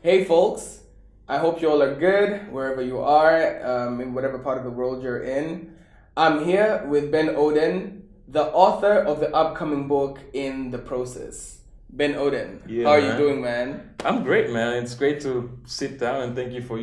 Hey folks, I hope you all are good wherever you are, in whatever part of the world you're in. I'm here with Ben Owden, the author of the upcoming book In the Process. Ben Owden, Yeah, how are you man. doing, man? I'm great, man. It's great to sit down and thank you for,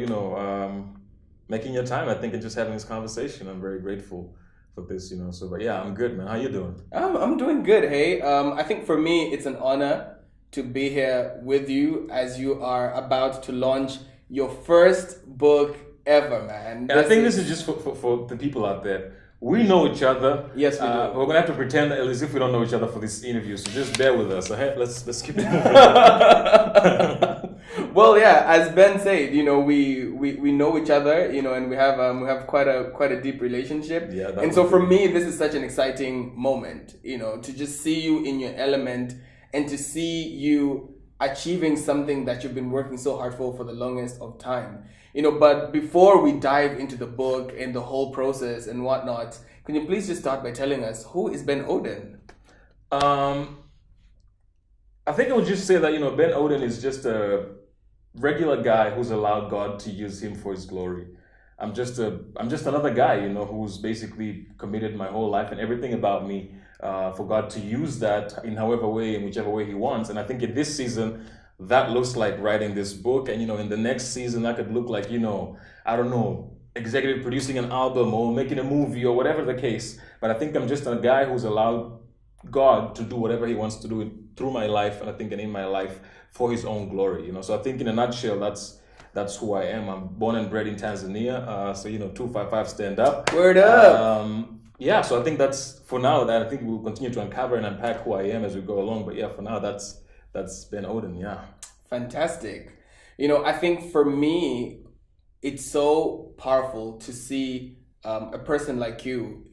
making your time, I think, and just having this conversation. I'm very grateful for this. So, but yeah, I'm good, man. How you doing? I'm doing good, hey. I think for me, it's an honor to be here with you as you are about to launch your first book ever, man. And I think this is just for the people out there. We know each other. Yes, we do. We're gonna have to pretend as if we don't know each other for this interview. So just bear with us. Okay? Let's keep it moving. Well, yeah, as Ben said, we know each other, and we have quite a deep relationship. Yeah, that And would so for be. me, this is such an exciting moment, to just see you in your element and to see you achieving something that you've been working so hard for the longest of time. But before we dive into the book and the whole process and whatnot, can you please just start by telling us who is Ben Owden? Um, I think I would just say that Ben Owden is just a regular guy who's allowed God to use him for His glory. I'm just another guy who's basically committed my whole life and everything about me for God to use that in however way, in whichever way He wants. And I think in this season, that looks like writing this book, and in the next season, that could look like I don't know, executive producing an album or making a movie or whatever the case. But I think I'm just a guy who's allowed God to do whatever He wants to do through my life, and I think and in my life for His own glory. So I think in a nutshell, that's who I am. I'm born and bred in Tanzania, so 255 stand up. Word up! Yeah, so I think that's for now. That I think we'll continue to uncover and unpack who I am as we go along. But yeah, for now, that's Ben Owden. Yeah. Fantastic. I think for me, it's so powerful to see a person like you,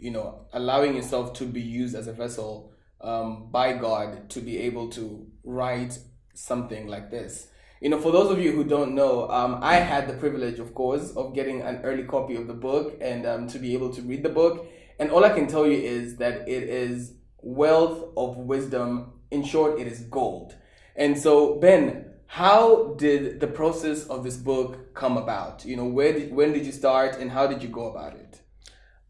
allowing yourself to be used as a vessel by God to be able to write something like this. For those of you who don't know, I had the privilege, of course, of getting an early copy of the book and to be able to read the book. And all I can tell you is that it is wealth of wisdom. In short, it is gold. And so, Ben, how did the process of this book come about? When did you start and how did you go about it?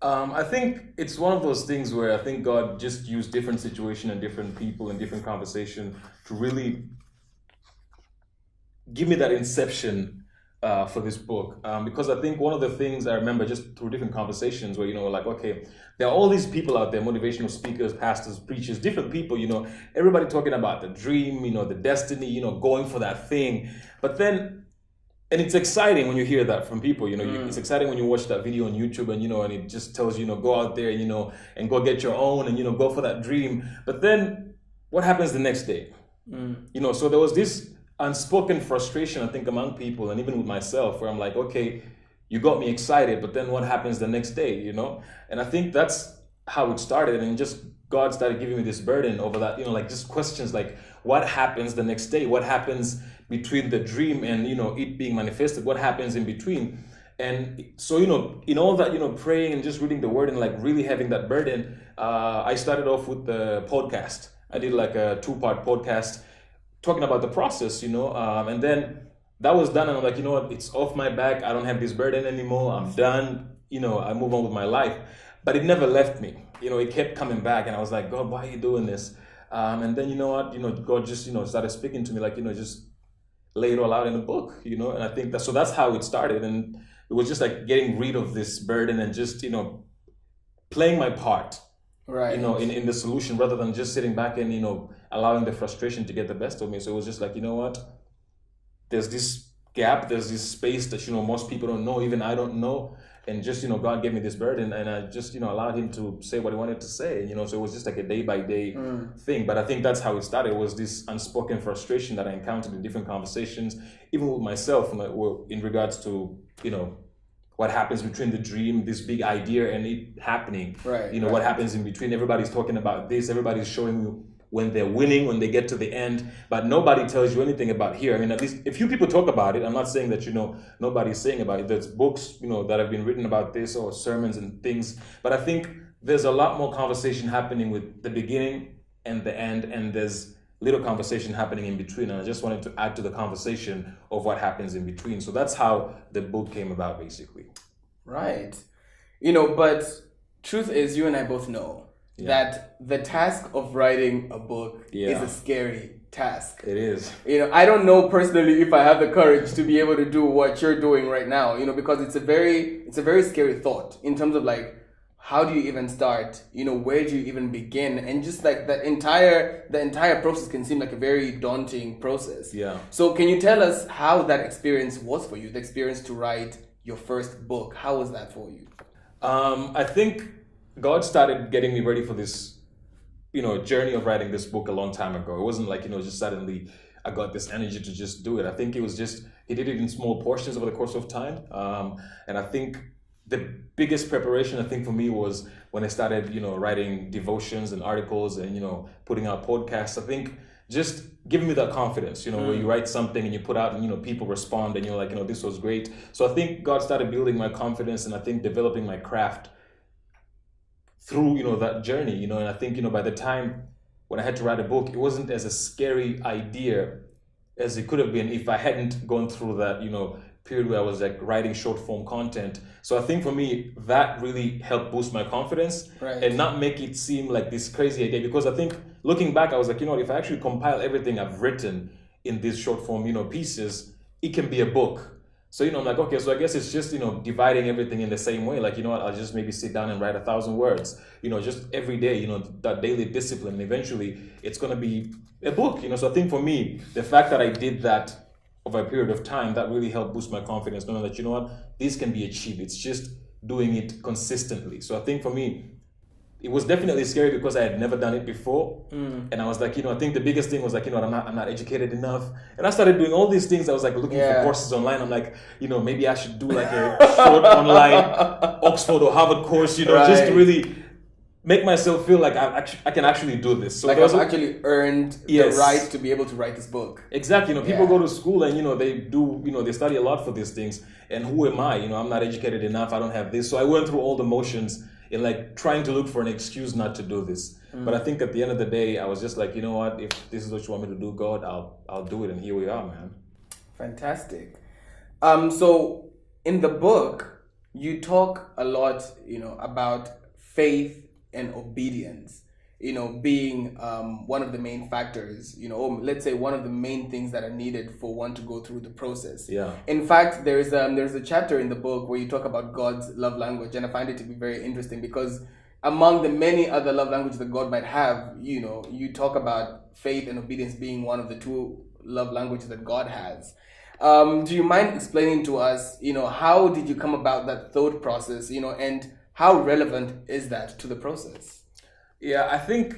I think it's one of those things where I think God just used different situation and different people and different conversation to really give me that inception for this book. Because I think one of the things I remember just through different conversations where, like, okay, there are all these people out there, motivational speakers, pastors, preachers, different people, everybody talking about the dream, the destiny, going for that thing. But then, and it's exciting when you hear that from people, it's exciting when you watch that video on YouTube and it just tells you, go out there, and go get your own and, go for that dream. But then what happens the next day? So there was this unspoken frustration, I think, among people and even with myself, where I'm like, okay, you got me excited, but then what happens the next day, And I think that's how it started, and just God started giving me this burden over that, like just questions like, what happens the next day? What happens between the dream and, it being manifested? What happens in between? And so, in all that, praying and just reading the word and like really having that burden, I started off with the podcast. I did like a 2-part podcast talking about the process, and then that was done. And I'm like, what, it's off my back. I don't have this burden anymore. I'm done. I move on with my life. But it never left me. It kept coming back. And I was like, God, why are you doing this? And then, God just, started speaking to me like, just lay it all out in a book, and I think that's how it started. And it was just like getting rid of this burden and just, playing my part, Right. in the solution rather than just sitting back and, allowing the frustration to get the best of me. So it was just like, what? There's this gap, there's this space that, most people don't know, even I don't know. And just, God gave me this burden and I just, allowed Him to say what He wanted to say. So it was just like a day by day thing. But I think that's how it started. It was this unspoken frustration that I encountered in different conversations, even with myself, in regards to, what happens between the dream, this big idea, and it happening. Right. What happens in between. Everybody's talking about this. Everybody's showing you when they're winning, when they get to the end, but nobody tells you anything about here. I mean, at least a few people talk about it. I'm not saying that, nobody's saying about it. There's books, that have been written about this or sermons and things, but I think there's a lot more conversation happening with the beginning and the end, and there's little conversation happening in between, and I just wanted to add to the conversation of what happens in between. So that's how the book came about, basically. Right. You know, but truth is, you and I both know that the task of writing a book is a scary task. It is. You know, I don't know personally if I have the courage to be able to do what you're doing right now, you know, because it's a very scary thought in terms of like, how do you even start? You know, where do you even begin? And just like the entire process can seem like a very daunting process. Yeah. So can you tell us how that experience was for you, the experience to write your first book? How was that for you? I think God started getting me ready for this, you know, journey of writing this book a long time ago. It wasn't like, you know, just suddenly I got this energy to just do it. I think it was just, he did it in small portions over the course of time. And I think the biggest preparation, I think, for me was when I started, you know, writing devotions and articles and, you know, putting out podcasts. I think just giving me that confidence, you know, where you write something and you put out and, you know, people respond and you're like, you know, this was great. So I think God started building my confidence and I think developing my craft through, you know, that journey, you know. And I think, you know, by the time when I had to write a book, it wasn't as a scary idea as it could have been if I hadn't gone through that, you know, period where I was like writing short form content. So I think for me, that really helped boost my confidence and not make it seem like this crazy idea. Because I think looking back, I was like, you know what, if I actually compile everything I've written in these short form, you know, pieces, it can be a book. So, you know, I'm like, okay, so I guess it's just, you know, dividing everything in the same way. Like, you know what, I'll just maybe sit down and write 1,000 words, you know, just every day, you know, that daily discipline. And eventually it's going to be a book, you know. So I think for me, the fact that I did that over a period of time, that really helped boost my confidence, knowing that, you know what, this can be achieved. It's just doing it consistently. So I think for me, it was definitely scary because I had never done it before. And I was like, you know, I think the biggest thing was like, you know, I'm not educated enough. And I started doing all these things. I was like looking for courses online. I'm like, you know, maybe I should do like a short online Oxford or Harvard course, you know, just to really make myself feel like I can actually do this. So like I've actually earned the right to be able to write this book. Exactly. You know, people go to school and, you know, they do, you know, they study a lot for these things. And who am I? You know, I'm not educated enough. I don't have this. So I went through all the motions in like trying to look for an excuse not to do this. But I think at the end of the day, I was just like, you know what, if this is what you want me to do, God, I'll do it. And here we are, man. Fantastic. So in the book, you talk a lot, you know, about faith and obedience, you know, being one of the main factors, you know, or let's say one of the main things that are needed for one to go through the process. Yeah. In fact, there's a chapter in the book where you talk about God's love language, and I find it to be very interesting because among the many other love languages that God might have, you know, you talk about faith and obedience being one of the two love languages that God has. Do you mind explaining to us, you know, how did you come about that thought process, you know, and how relevant is that to the process? Yeah, I think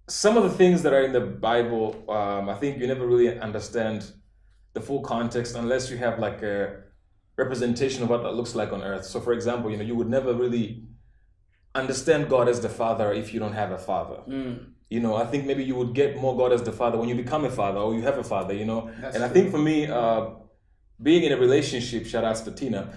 some of the things that are in the Bible, I think you never really understand the full context unless you have like a representation of what that looks like on earth. So for example, you know, you would never really understand God as the Father if you don't have a father. You know, I think maybe you would get more God as the Father when you become a father or you have a father, you know. That's true. I think for me, being in a relationship, shout outs to Tina,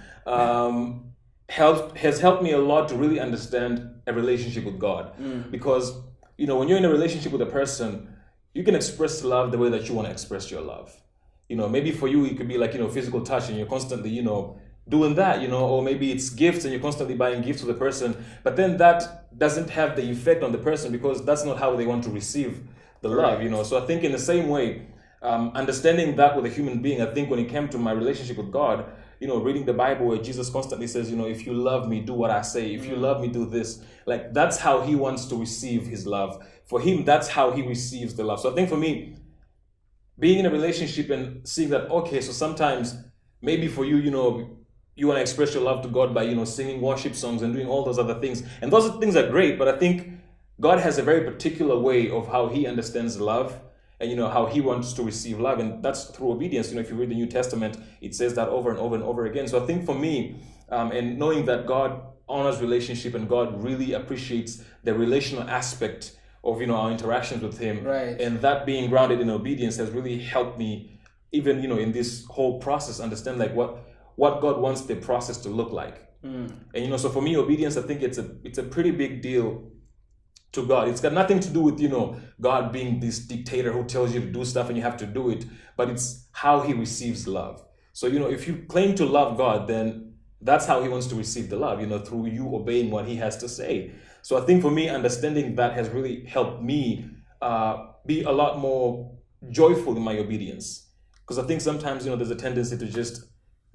has helped me a lot to really understand a relationship with God. Because, you know, when you're in a relationship with a person, you can express love the way that you want to express your love. You know, maybe for you, it could be like, you know, physical touch and you're constantly, you know, doing that, you know, or maybe it's gifts and you're constantly buying gifts for the person, but then that doesn't have the effect on the person because that's not how they want to receive the love, you know. So I think in the same way, understanding that with a human being, I think when it came to my relationship with God, you know, reading the Bible where Jesus constantly says, you know, if you love me, do what I say. If you love me, do this. Like, that's how he wants to receive his love. For him, that's how he receives the love. So I think for me, being in a relationship and seeing that, okay, so sometimes maybe for you, you know, you want to express your love to God by, you know, singing worship songs and doing all those other things. And those things are great, but I think God has a very particular way of how he understands love and, you know, how he wants to receive love. And that's through obedience. You know, if you read the New Testament, it says that over and over and over again. So I think for me, and knowing that God honors relationship and God really appreciates the relational aspect of, you know, our interactions with him. And that being grounded in obedience has really helped me even, you know, in this whole process, understand like what God wants the process to look like. And, you know, so for me, obedience, I think it's a pretty big deal to God. It's got nothing to do with, God being this dictator who tells you to do stuff and you have to do it, but it's how he receives love. So, if you claim to love God, then that's how he wants to receive the love, through you obeying what he has to say. So I think for me, understanding that has really helped me be a lot more joyful in my obedience. Because I think sometimes, there's a tendency to just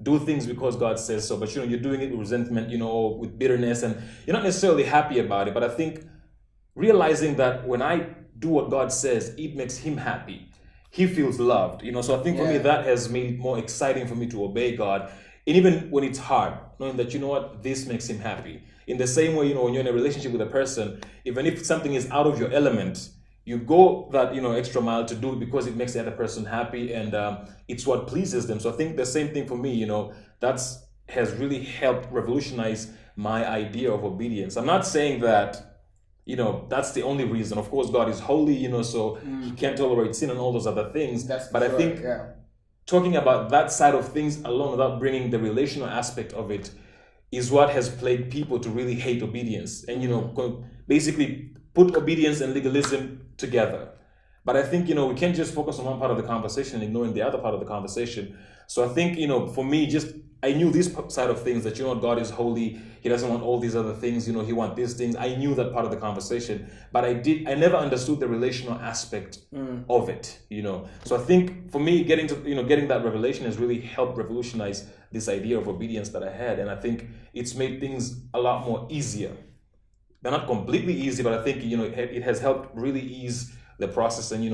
do things because God says so, but you're doing it with resentment, or with bitterness, and you're not necessarily happy about it. But I think realizing that when I do what God says, it makes him happy. He feels loved, So I think for me, that has made it more exciting for me to obey God. And even when it's hard, knowing that, this makes him happy. In the same way, when you're in a relationship with a person, even if something is out of your element, you go that, extra mile to do it because it makes the other person happy, and it's what pleases them. So I think the same thing for me, that's has really helped revolutionize my idea of obedience. I'm not saying that, that's the only reason. Of course, God is holy, so he can't tolerate sin and all those other things. But I think talking about that side of things alone without bringing the relational aspect of it is what has plagued people to really hate obedience and, basically put obedience and legalism together. But I think, we can't just focus on one part of the conversation, ignoring the other part of the conversation. So I think, for me, I knew this side of things that, God is holy. He doesn't want all these other things, he wants these things. I knew that part of the conversation, but I never understood the relational aspect of it, So I think for me, getting that revelation has really helped revolutionize this idea of obedience that I had. And I think it's made things a lot more easier. They're not completely easy, but I think, it has helped really ease the process. And,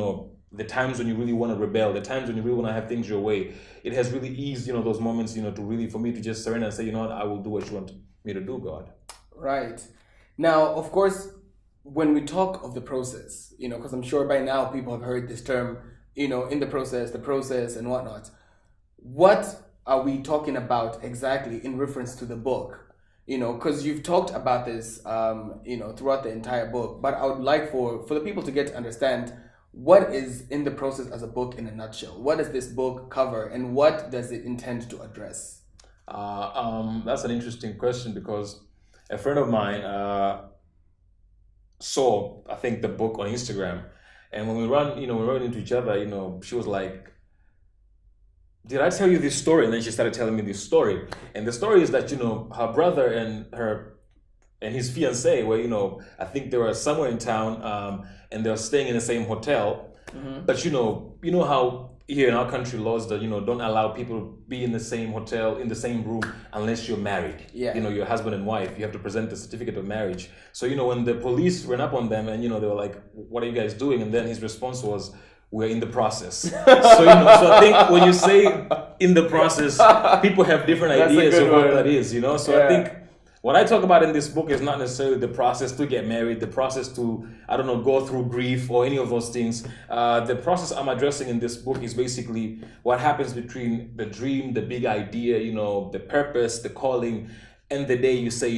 the times when you really want to rebel, the times when you really want to have things your way, it has really eased, those moments, to really, for me to just surrender and say, I will do what you want me to do, God. Right. Now, of course, when we talk of the process, because I'm sure by now people have heard this term, in the process and whatnot. What are we talking about exactly in reference to the book? Because you've talked about this, throughout the entire book, but I would like for the people to get to understand what is in the process as a book in a nutshell. What does this book cover, and what does it intend to address? That's an interesting question, because a friend of mine saw, I think, the book on Instagram, and when we ran into each other, she was like, "Did I tell you this story?" And then she started telling me this story, and the story is that her brother and his fiancee were, I think they were somewhere in town, and they were staying in the same hotel. Mm-hmm. But how here in our country laws that don't allow people to be in the same hotel, in the same room, unless you're married. Yeah. Your husband and wife, you have to present the certificate of marriage. So when the police ran up on them and they were like, "What are you guys doing?" And then his response was, "We're in the process." So I think when you say "in the process," people have different ideas of what that is. So I think what I talk about in this book is not necessarily the process to get married, the process to, go through grief or any of those things. The process I'm addressing in this book is basically what happens between the dream, the big idea, the purpose, the calling, and the day you say,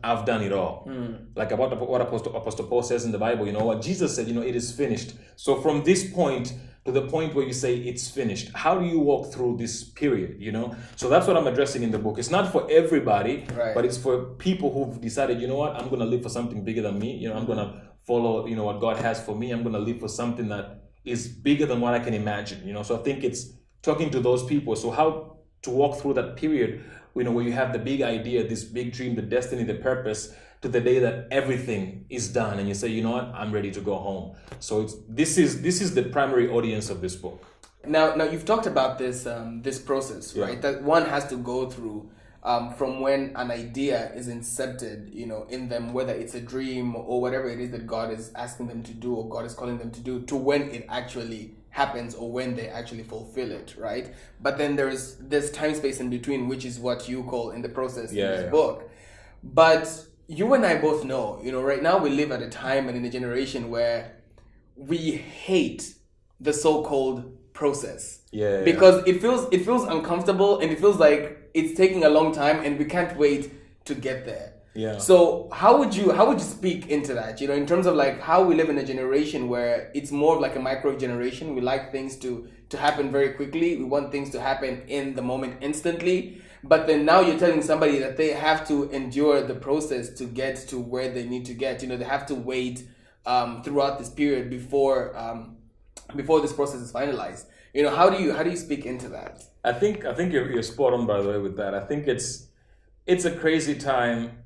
I've done it all. Like about what Apostle Paul says in the Bible, what Jesus said, it is finished. So from this point to the point where you say it's finished, how do you walk through this period, So that's what I'm addressing in the book. It's not for everybody, right, but it's for people who've decided, I'm going to live for something bigger than me. I'm going to follow, what God has for me. I'm going to live for something that is bigger than what I can imagine, So I think it's talking to those people. So how to walk through that period, where you have the big idea, this big dream, the destiny, the purpose, to the day that everything is done and you say, I'm ready to go home. So this is the primary audience of this book. Now you've talked about this this process, right? That one has to go through from when an idea is incepted, in them, whether it's a dream or whatever it is that God is asking them to do or God is calling them to do, to when it actually happens or when they actually fulfill it, right? But then there's this time space in between, which is what you call in the process in this book. But you and I both know, right now we live at a time and in a generation where we hate the so-called process. Because it feels uncomfortable and it feels like it's taking a long time and we can't wait to get there. Yeah. So how would you speak into that? In terms of like how we live in a generation where it's more of like a microwave generation. We like things to happen very quickly. We want things to happen in the moment instantly. But then now you're telling somebody that they have to endure the process to get to where they need to get. They have to wait throughout this period before this process is finalized. How do you speak into that? I think you're spot on, by the way, with that. I think it's a crazy time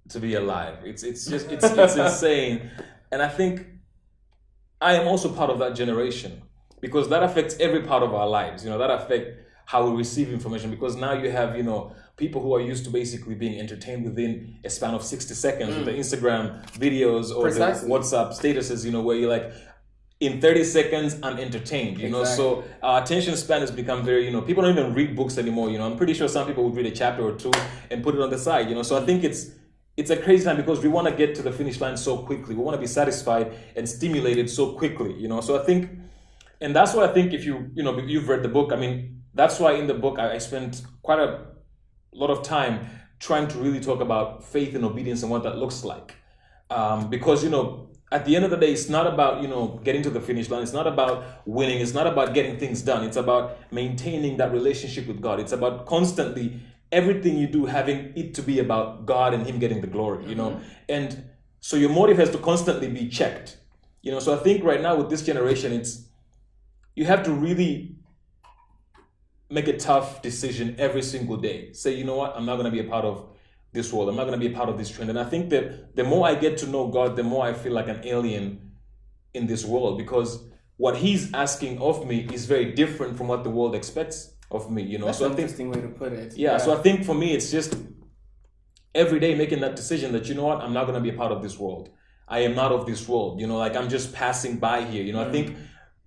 to be alive. It's insane, and I think I am also part of that generation because that affects every part of our lives. That affects how we receive information, because now you have people who are used to basically being entertained within a span of 60 seconds with the Instagram videos or Precisely. the WhatsApp statuses. Where you're like, in 30 seconds, I'm entertained, Exactly. So our attention span has become very, people don't even read books anymore, I'm pretty sure some people would read a chapter or two and put it on the side, So I think it's a crazy time because we want to get to the finish line so quickly. We want to be satisfied and stimulated so quickly, So I think, and that's why I think if you've read the book, that's why in the book I spent quite a lot of time trying to really talk about faith and obedience and what that looks like. Because, at the end of the day, it's not about, getting to the finish line. It's not about winning. It's not about getting things done. It's about maintaining that relationship with God. It's about constantly, everything you do, having it to be about God and Him getting the glory, And so your motive has to constantly be checked, So I think right now with this generation, you have to really make a tough decision every single day. Say, you know what, I'm not going to be a part of this world. I'm not going to be a part of this trend. And I think that the more I get to know God, the more I feel like an alien in this world, because what He's asking of me is very different from what the world expects of me, That's so an I think, interesting way to put it. yeah, so I think for me, it's just every day making that decision that, you know what, I'm not going to be a part of this world. I am not of this world, like I'm just passing by here, I think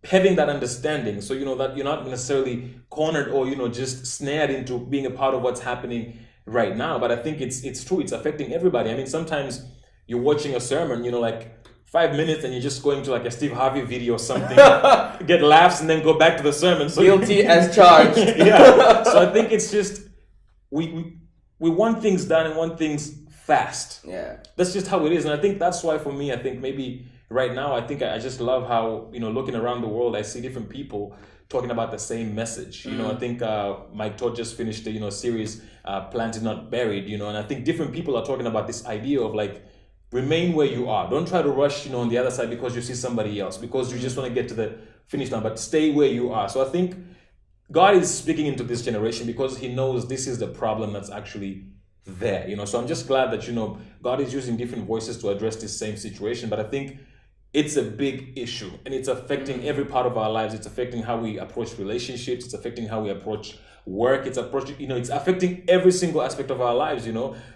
having that understanding, so, that you're not necessarily cornered or, just snared into being a part of what's happening right now. But I think it's true. It's affecting everybody. Sometimes you're watching a sermon, like 5 minutes, and you're just going to like a Steve Harvey video or something, get laughs, and then go back to the sermon. So guilty as charged. Yeah. So I think it's just we want things done and want things fast. Yeah. That's just how it is, and I think that's why for me, I think maybe right now, I think I just love how looking around the world, I see different people talking about the same message. I think Mike Todd just finished the series Planted Not Buried, and I think different people are talking about this idea of like, remain where you are. Don't try to rush on the other side because you see somebody else, because you just want to get to the finish line, but stay where you are. So I think God is speaking into this generation because He knows this is the problem that's actually there. So I'm just glad that God is using different voices to address this same situation. But I think it's a big issue, and it's affecting every part of our lives. It's affecting how we approach relationships. It's affecting how we approach work. It's it's affecting every single aspect of our lives.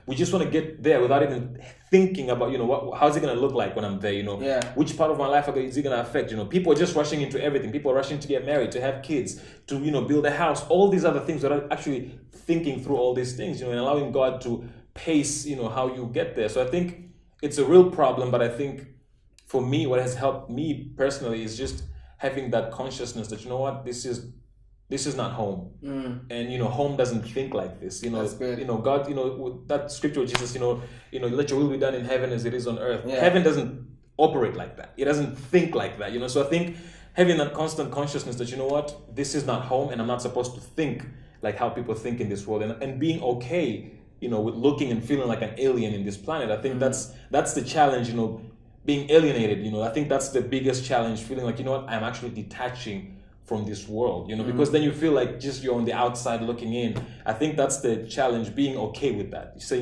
We just want to get there without even thinking about, how's it going to look like when I'm there? Yeah. Which part of my life is it going to affect? People are just rushing into everything. People are rushing to get married, to have kids, to, build a house, all these other things without actually thinking through all these things, and allowing God to pace, how you get there. So I think it's a real problem, but I think for me, what has helped me personally is just having that consciousness that, this is not home. And, home doesn't think like this. That's good. God, with that scripture, Jesus, let your will be done in heaven as it is on earth. Yeah. Heaven doesn't operate like that. It doesn't think like that, So I think having that constant consciousness that, this is not home, and I'm not supposed to think like how people think in this world, and being okay, with looking and feeling like an alien in this planet. I think that's the challenge, being alienated, I think that's the biggest challenge, feeling like, I'm actually detaching from this world, because then you feel like just you're on the outside looking in. I think that's the challenge, being okay with that. You say,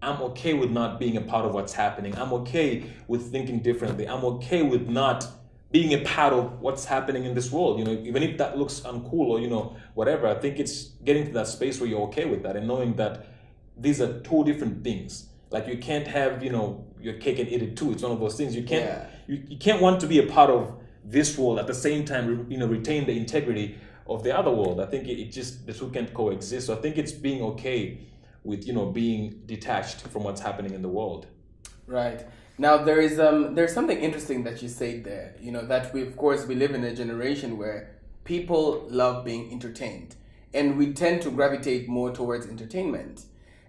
I'm okay with not being a part of what's happening. I'm okay with thinking differently. I'm okay with not being a part of what's happening in this world, even if that looks uncool or, whatever. I think it's getting to that space where you're okay with that and knowing that these are two different things. Like you can't have, your cake and eat it too. It's one of those things. You can't you can't want to be a part of this world at the same time, retain the integrity of the other world. I think it just, the two can't coexist. So I think it's being okay with, being detached from what's happening in the world. Right. Now there's something interesting that you said there, that we live in a generation where people love being entertained, and we tend to gravitate more towards entertainment.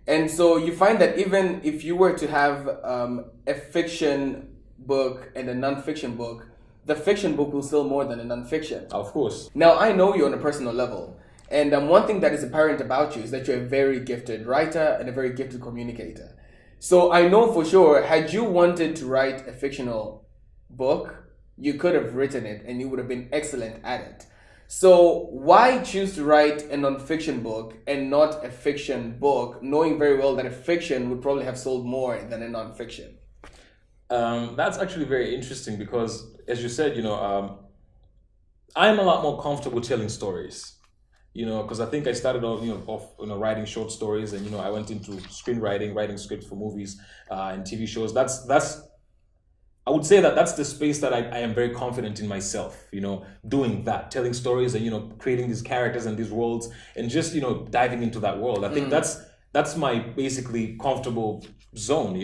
And so you find that even if you were to have a fiction book and a nonfiction book, the fiction book will sell more than a nonfiction. Of course. Now, I know you on a personal level. And one thing that is apparent about you is that you're a very gifted writer and a very gifted communicator. So I know for sure, had you wanted to write a fictional book, you could have written it and you would have been excellent at it. So why choose to write a nonfiction book and not a fiction book, knowing very well that a fiction would probably have sold more than a nonfiction? That's actually very interesting because, as you said, I'm a lot more comfortable telling stories. Because I think I started off writing short stories, and I went into screenwriting, writing scripts for movies and TV shows. That's I would say that's the space that I am very confident in myself, doing that, telling stories and, creating these characters and these worlds and just, diving into that world. I think that's my basically comfortable zone,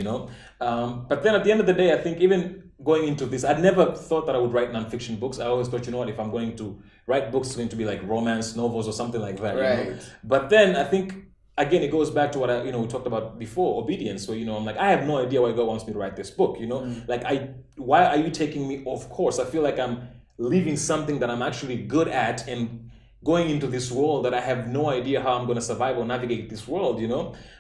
But then at the end of the day, I think even going into this, I never thought that I would write nonfiction books. I always thought, if I'm going to write books, it's going to be like romance novels or something like that, Right. But then I think, again, it goes back to what we talked about before, obedience, where, I'm like, I have no idea why God wants me to write this book, why are you taking me off course? I feel like I'm leaving something that I'm actually good at and going into this world that I have no idea how I'm going to survive or navigate this world,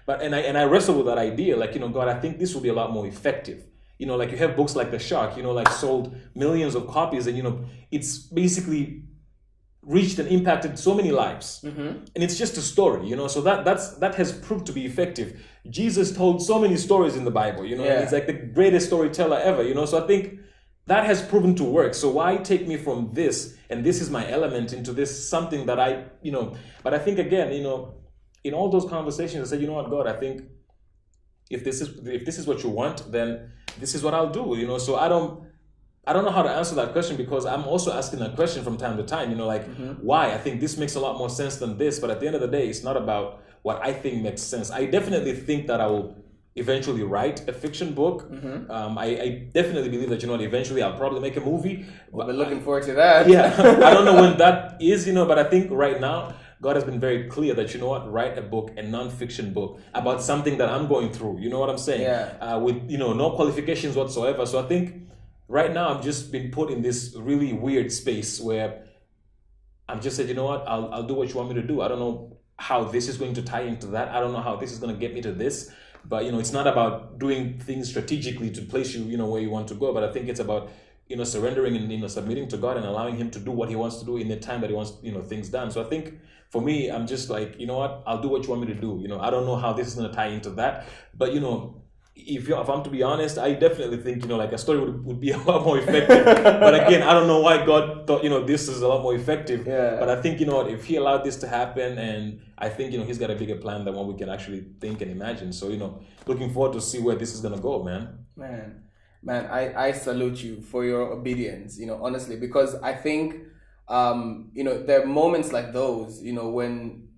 But, and I wrestle with that idea, God, I think this will be a lot more effective. You have books like The Shark, sold millions of copies and, it's basically reached and impacted so many lives. And it's just a story, so that has proved to be effective. Jesus told so many stories in the Bible, and he's like the greatest storyteller ever, so I think that has proven to work. So why take me from this, and this is my element, into this something that but I think again, in all those conversations, I said, God, I think if this is what you want, then this is what I'll do, so I don't know how to answer that question, because I'm also asking that question from time to time, why? I think this makes a lot more sense than this, but at the end of the day, it's not about what I think makes sense. I definitely think that I will eventually write a fiction book. I definitely believe that, eventually I'll probably make a movie. We'll be looking forward to that. Yeah, I don't know when that is, but I think right now, God has been very clear that, write a book, a non-fiction book about something that I'm going through. You know what I'm saying? Yeah. With, no qualifications whatsoever. So I think right now I've just been put in this really weird space where I've just said, I'll do what you want me to do. I don't know how this is going to tie into that. I don't know how this is going to get me to this. But, it's not about doing things strategically to place you, where you want to go. But I think it's about, surrendering and, submitting to God and allowing him to do what he wants to do in the time that he wants, things done. So I think for me, I'm just like, I'll do what you want me to do. I don't know how this is going to tie into that. But, if I'm to be honest, I definitely think, a story would be a lot more effective. But again, I don't know why God thought, this is a lot more effective. Yeah. But I think, if he allowed this to happen, and I think, he's got a bigger plan than what we can actually think and imagine. So, looking forward to see where this is going to go, man. Man, I salute you for your obedience, honestly, because I think, there are moments like those, when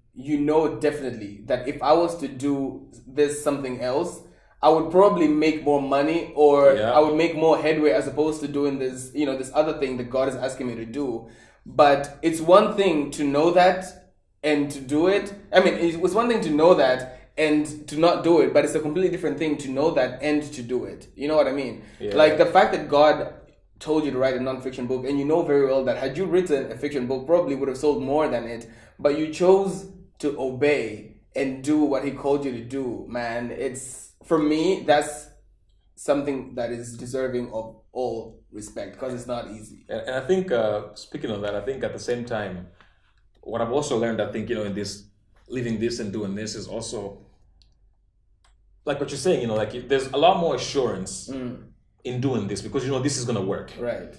definitely that if I was to do something else, I would probably make more money, or I would make more headway as opposed to doing this, this other thing that God is asking me to do. But it's one thing to know that and to do it. I mean, it was one thing to know that and to not do it, but it's a completely different thing to know that and to do it. You know what I mean? Yeah. Like the fact that God told you to write a non-fiction book, and you know very well that had you written a fiction book, probably would have sold more than it, but you chose to obey and do what he called you to do, man. For me, that's something that is deserving of all respect, because it's not easy. And I think, speaking of that, I think at the same time, what I've also learned, I think, in this, living this and doing this is also, like what you're saying, there's a lot more assurance in doing this, because, this is going to work. Right.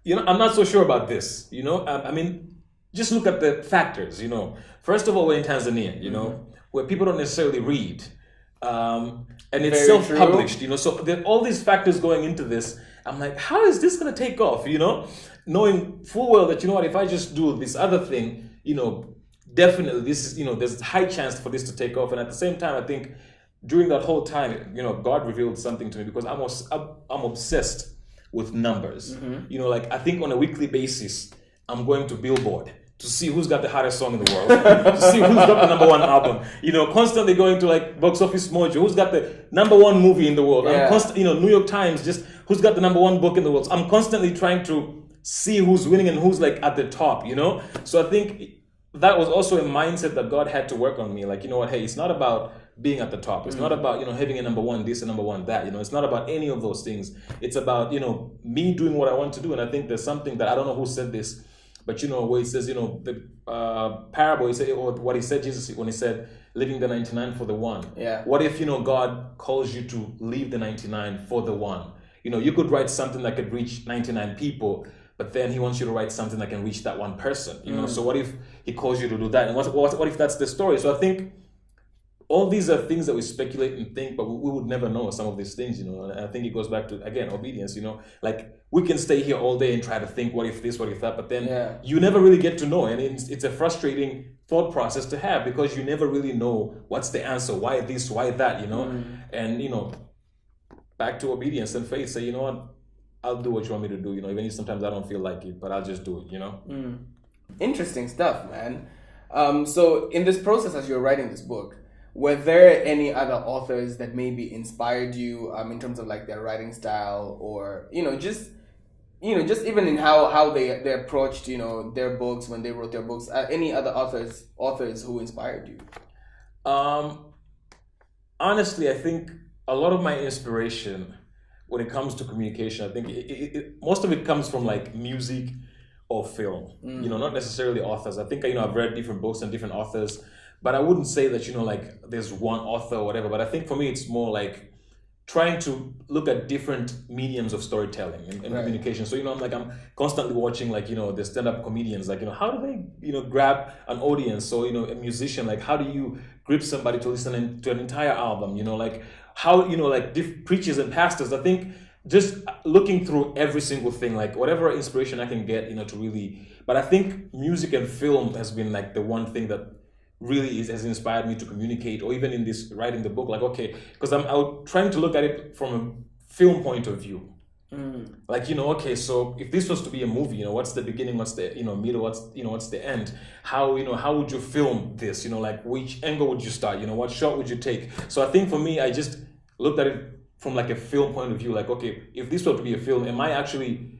I'm not so sure about this, I mean, just look at the factors, First of all, we're in Tanzania, where people don't necessarily read. And it's Very self-published, true. So there are all these factors going into this. I'm like, how is this going to take off, Knowing full well that, if I just do this other thing, definitely this is, there's a high chance for this to take off. And at the same time, I think during that whole time, God revealed something to me, because I'm obsessed with numbers. I think on a weekly basis, I'm going to Billboard to see who's got the hottest song in the world, to see who's got the number one album, constantly going to like Box Office Mojo, who's got the number one movie in the world. Yeah. I'm New York Times, just who's got the number one book in the world. So I'm constantly trying to see who's winning and who's like at the top, So I think that was also a mindset that God had to work on me. Like, hey, it's not about being at the top. It's not about, you know, having a number one this and number one that, you know, it's not about any of those things. It's about, you know, me doing what I want to do. And I think there's something that I don't know who said this, but, you know, where he says, you know, the parable, he said, or what he said, Jesus, when he said, leaving the 99 for the one. Yeah. What if, you know, God calls you to leave the 99 for the one? You know, you could write something that could reach 99 people, but then he wants you to write something that can reach that one person, you know? So what if he calls you to do that? And what if that's the story? So I think all these are things that we speculate and think, but we would never know some of these things, you know? And I think it goes back to, again, obedience, you know? Like, we can stay here all day and try to think, what if this, what if that? But then you never really get to know. And it's a frustrating thought process to have, because you never really know what's the answer, why this, why that, you know? And, you know, back to obedience and faith, say, you know what? I'll do what you want me to do, you know, even if sometimes I don't feel like it, but I'll just do it, you know? Interesting stuff, man. So in this process, as you're writing this book, were there any other authors that maybe inspired you in terms of like their writing style, or, just even in how they approached, their books when they wrote their books? Any other authors who inspired you? Honestly, I think a lot of my inspiration when it comes to communication, I think most of it comes from like music or film, not necessarily authors. I think, I've read different books and different authors, but I wouldn't say that, like there's one author or whatever. But I think for me, it's more like trying to look at different mediums of storytelling and communication. So, I'm constantly watching the stand-up comedians, how do they, grab an audience? So, a musician, how do you grip somebody to listen to an entire album? How, preachers and pastors. I think just looking through every single thing, whatever inspiration I can get, to really, but I think music and film has been the one thing that really has inspired me to communicate, or even in this writing the book, because I'm trying to look at it from a film point of view. So if this was to be a movie, what's the beginning, what's the middle, what's the end? How would you film this? Which angle would you start? What shot would you take? So I think for me, I just looked at it from a film point of view. If this were to be a film, am I actually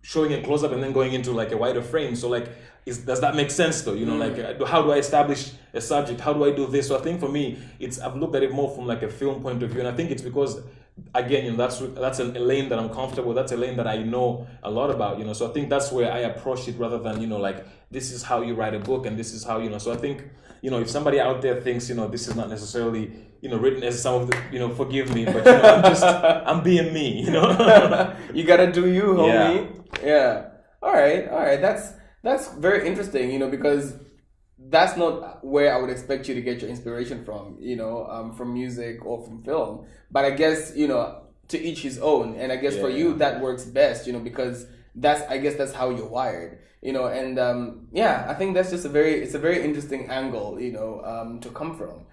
showing a close up and then going into a wider frame? So does that make sense though? How do I establish a subject? How do I do this? So I think for me, I've looked at it more from a film point of view, and I think it's because, again, that's a lane that I'm comfortable with. That's a lane that I know a lot about, So I think that's where I approach it, rather than this is how you write a book and this is how So I think if somebody out there thinks this is not necessarily written as some of the forgive me, but I'm being me. You gotta do you, homie. Yeah. All right. That's very interesting. Because that's not where I would expect you to get your inspiration from, from music or from film. But I guess, to each his own. And I guess for you, that works best, because that's how you're wired, and I think that's just it's a very interesting angle, to come from.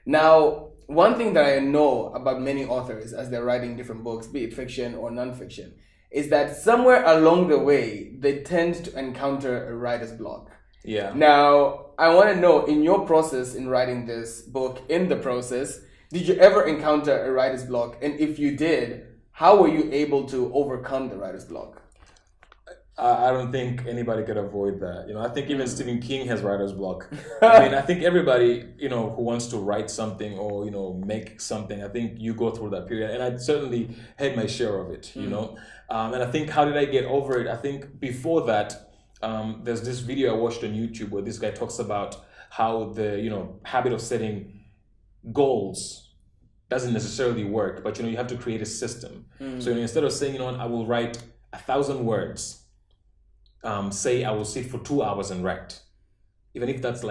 Now, one thing that I know about many authors as they're writing different books, be it fiction or nonfiction, is that somewhere along the way, they tend to encounter a writer's block. Yeah. Now, I want to know, in your process in writing this book, did you ever encounter a writer's block? And if you did, how were you able to overcome the writer's block? I don't think anybody could avoid that. I think even Stephen King has writer's block. I think everybody, who wants to write something or, make something, I think you go through that period. And I certainly had my share of it, And I think, how did I get over it? I think before that, there's this video I watched on YouTube where this guy talks about how the, habit of setting goals doesn't necessarily work, but, you have to create a system. So instead of saying, I will write 1,000 words, say I will sit for 2 hours and write, even if that's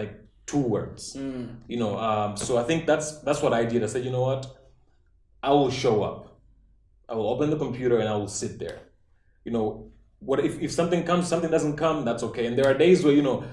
2 words, so I think that's what I did. I said, I will show up, I will open the computer and I will sit there. What if something comes, something doesn't come, that's okay. And there are days where,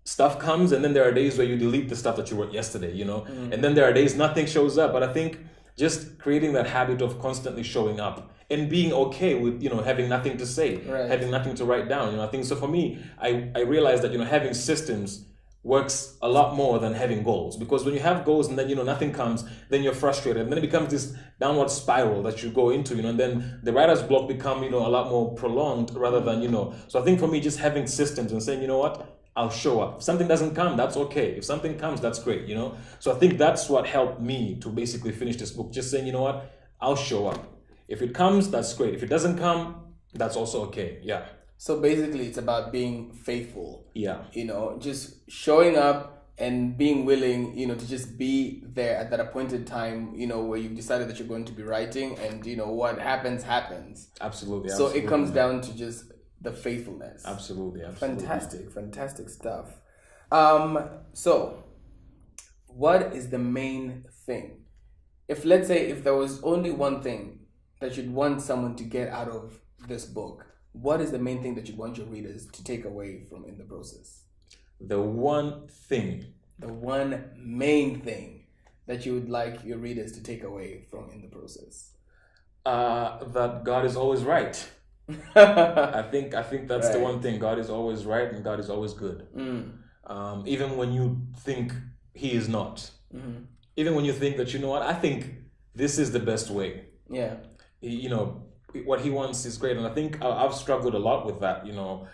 stuff comes, and then there are days where you delete the stuff that you wrote yesterday, and then there are days nothing shows up. But I think just creating that habit of constantly showing up and being okay with, having nothing to say, having nothing to write down. I think so for me, I realized that, having systems works a lot more than having goals, because when you have goals and then, nothing comes, then you're frustrated, and then it becomes this downward spiral that you go into, and then the writer's block become, a lot more prolonged rather than, so I think for me, just having systems and saying, what, I'll show up. If something doesn't come, that's okay. If something comes, that's great, you know? So I think that's what helped me to basically finish this book. Just saying, you know what? I'll show up. If it comes, that's great. If it doesn't come, that's also okay. Yeah. So basically, it's about being faithful. Yeah. You know, just showing up and being willing, you know, to just be there at that appointed time, you know, where you've decided that you're going to be writing, and, you know, what happens, happens. Absolutely. So it comes down to just the faithfulness. Absolutely. Fantastic stuff. So what is the main thing? Let's say if there was only one thing that you'd want someone to get out of this book, what is the main thing that you'd want your readers to take away from in the process? The one main thing that you would like your readers to take away from in the process? That God is always right. I think that's the one thing. God is always right, and God is always good. Even when you think He is not. Mm-hmm. Even when you think that, you know what, I think this is the best way. Yeah. You know, what He wants is great. And I think I've struggled a lot with that, you know,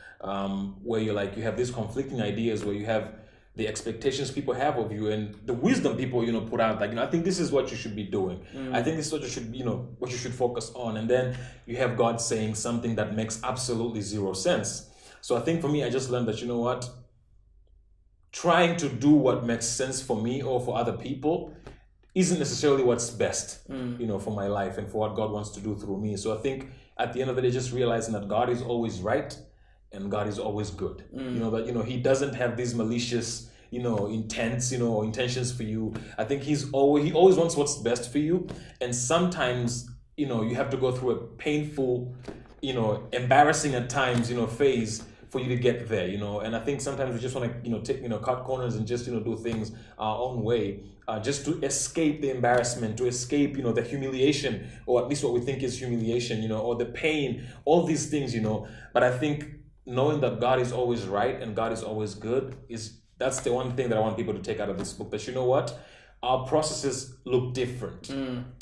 where you have these conflicting ideas, where you have the expectations people have of you and the wisdom people, you know, put out, like, you know, I think this is what you should be doing. I think this is what you should, you know, what you should focus on. And then you have God saying something that makes absolutely zero sense. So I think for me, I just learned that, you know what, trying to do what makes sense for me or for other people isn't necessarily what's best, you know, for my life and for what God wants to do through me. So I think at the end of the day, just realizing that God is always right and God is always good. You know, that, you know, He doesn't have these malicious, you know, intents, you know, intentions for you. I think He always wants what's best for you. And sometimes, you know, you have to go through a painful, you know, embarrassing at times, you know, phase for you to get there, you know. And I think sometimes we just want to, you know, take, you know, cut corners and just, you know, do things our own way, just to escape the embarrassment, to escape, you know, the humiliation, or at least what we think is humiliation, you know, or the pain, all these things, you know. But I think knowing that God is always right and God is always good that's the one thing that I want people to take out of this book, that, you know what, our processes look different.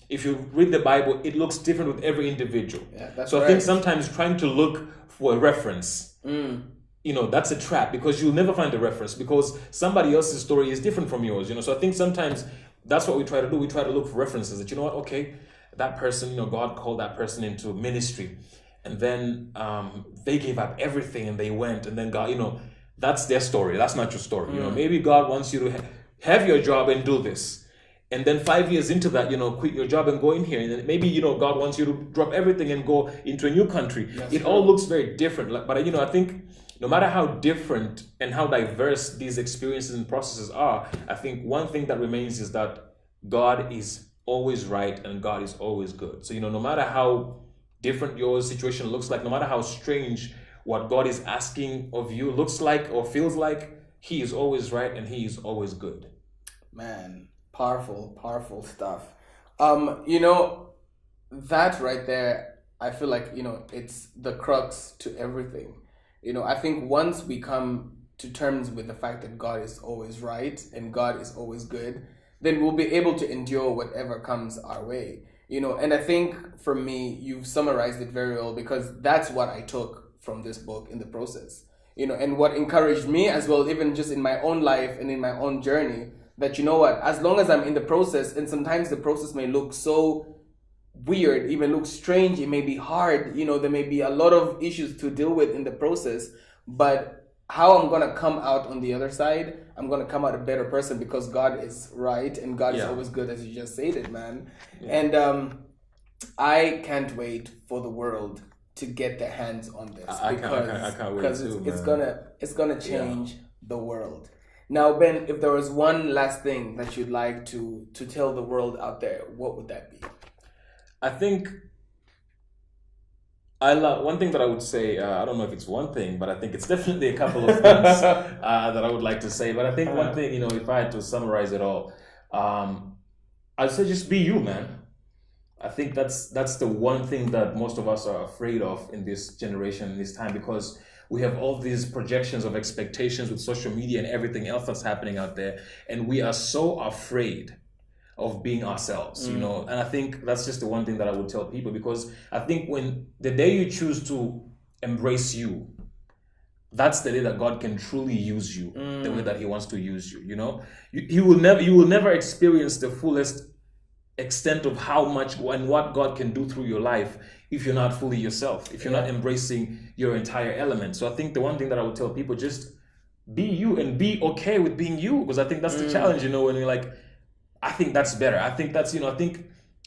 If you read the Bible, it looks different with every individual. So I think sometimes trying to look for a reference, you know, that's a trap, because you'll never find a reference, because somebody else's story is different from yours, you know. So I think sometimes that's what we try to do. We try to look for references that, you know what, okay, that person, you know, God called that person into ministry, and then they gave up everything and they went, and then God, you know, that's their story. That's not your story. You know, maybe God wants you to have your job and do this. And then 5 years into that, you know, quit your job and go in here. And then maybe, you know, God wants you to drop everything and go into a new country. It all looks very different. But, you know, I think no matter how different and how diverse these experiences and processes are, I think one thing that remains is that God is always right and God is always good. So, you know, no matter how different your situation looks like, no matter how strange what God is asking of you looks like or feels like, He is always right and He is always good. Man, powerful stuff. You know, that right there, I feel like, you know, it's the crux to everything. You know, I think once we come to terms with the fact that God is always right and God is always good, then we'll be able to endure whatever comes our way. You know, and I think for me, you've summarized it very well, because that's what I took from this book in the process. You know, and what encouraged me as well, even just in my own life and in my own journey, that, you know what, as long as I'm in the process, and sometimes the process may look so weird, even look strange, it may be hard, you know, there may be a lot of issues to deal with in the process, but how I'm going to come out on the other side, I'm going to come out a better person, because God is right and God is always good, as you just stated, man. And I can't wait for the world to get their hands on this, I can't wait because too, it's gonna change the world. Now, Ben, if there was one last thing that you'd like to tell the world out there, what would that be? I think one thing that I would say, I don't know if it's one thing, but I think it's definitely a couple of things that I would like to say. But I think one thing, you know, if I had to summarize it all, I'd say just be you, man. I think that's the one thing that most of us are afraid of in this generation, in this time, because we have all these projections of expectations with social media and everything else that's happening out there, and we are so afraid of being ourselves, you know. And I think that's just the one thing that I would tell people, because I think when the day you choose to embrace you, that's the day that God can truly use you the way that He wants to use you. You know, you will never experience the fullest extent of how much and what God can do through your life if you're not fully yourself, if you're not embracing your entire element. So I think the one thing that I would tell people, just be you and be okay with being you, because I think that's the challenge, you know, when you're like, I think that's better. I think that's, I think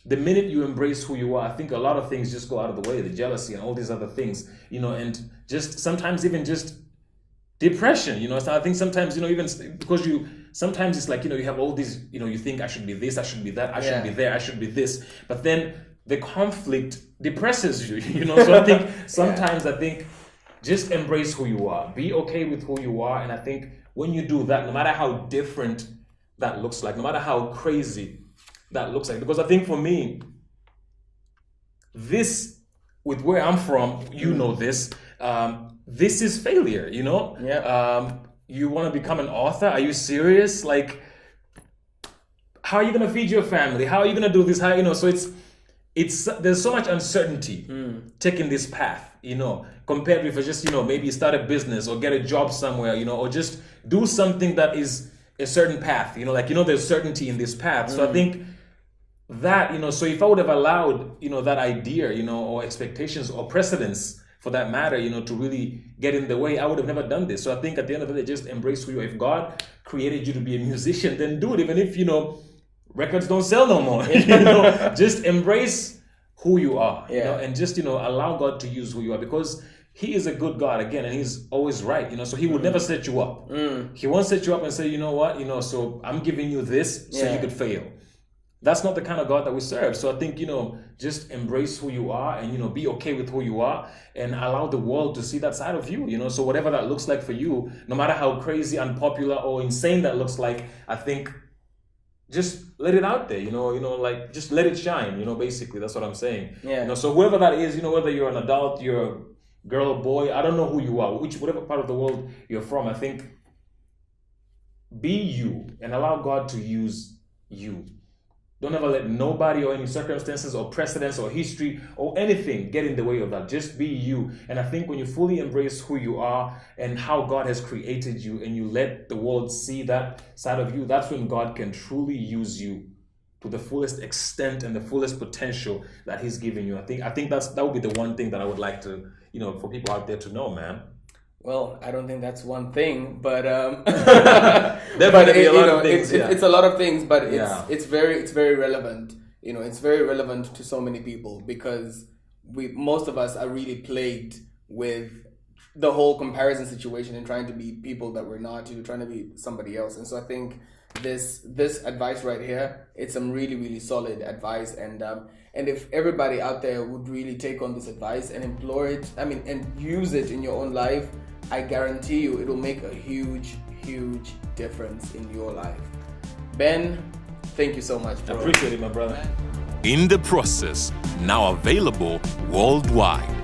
the minute you embrace who you are, I think a lot of things just go out of the way, the jealousy and all these other things, and just sometimes even just depression, so I think sometimes, even because sometimes it's like, you have all these, you think I should be this, I should be that, I should be there, I should be this, but then the conflict depresses you, so I think sometimes I think just embrace who you are, be okay with who you are. And I think when you do that, no matter how different that looks like, no matter how crazy that looks like, because I think for me, this, with where I'm from, this is failure, you want to become an author? Are you serious? Like, how are you going to feed your family? How are you going to do this? So it's there's so much uncertainty taking this path, compared with just, maybe start a business or get a job somewhere, or just do something that is a certain path, there's certainty in this path. So I think that, so if I would have allowed, that idea, or expectations or precedence for that matter, to really get in the way, I would have never done this. So I think at the end of the day, just embrace who you are. If God created you to be a musician, then do it, even if, records don't sell no more. Just embrace who you are, and just, allow God to use who you are, because He is a good God, again, and He's always right, so He would never set you up. He won't set you up and say, you know what, so I'm giving you this so you could fail. That's not the kind of God that we serve. So I think, just embrace who you are and, be okay with who you are and allow the world to see that side of you, so whatever that looks like for you, no matter how crazy, unpopular or insane that looks like, I think just let it out there, like just let it shine, basically, that's what I'm saying. So whoever that is, whether you're an adult, you're a girl, boy, I don't know who you are, whatever part of the world you're from, I think be you and allow God to use you. Don't ever let nobody or any circumstances or precedents or history or anything get in the way of that. Just be you. And I think when you fully embrace who you are and how God has created you, and you let the world see that side of you, that's when God can truly use you to the fullest extent and the fullest potential that He's given you. I think that would be the one thing that I would like to, for people out there to know, man. Well, I don't think that's one thing, but definitely a lot of things. It's a lot of things, but it's very relevant. It's very relevant to so many people, because most of us are really plagued with the whole comparison situation and trying to be people that we're not, trying to be somebody else. And so I think this advice right here, it's some really, really solid advice, and if everybody out there would really take on this advice and employ it, and use it in your own life, I guarantee you it'll make a huge, huge difference in your life. Ben, thank you so much, bro. I appreciate it, my brother. In the Process, now available worldwide.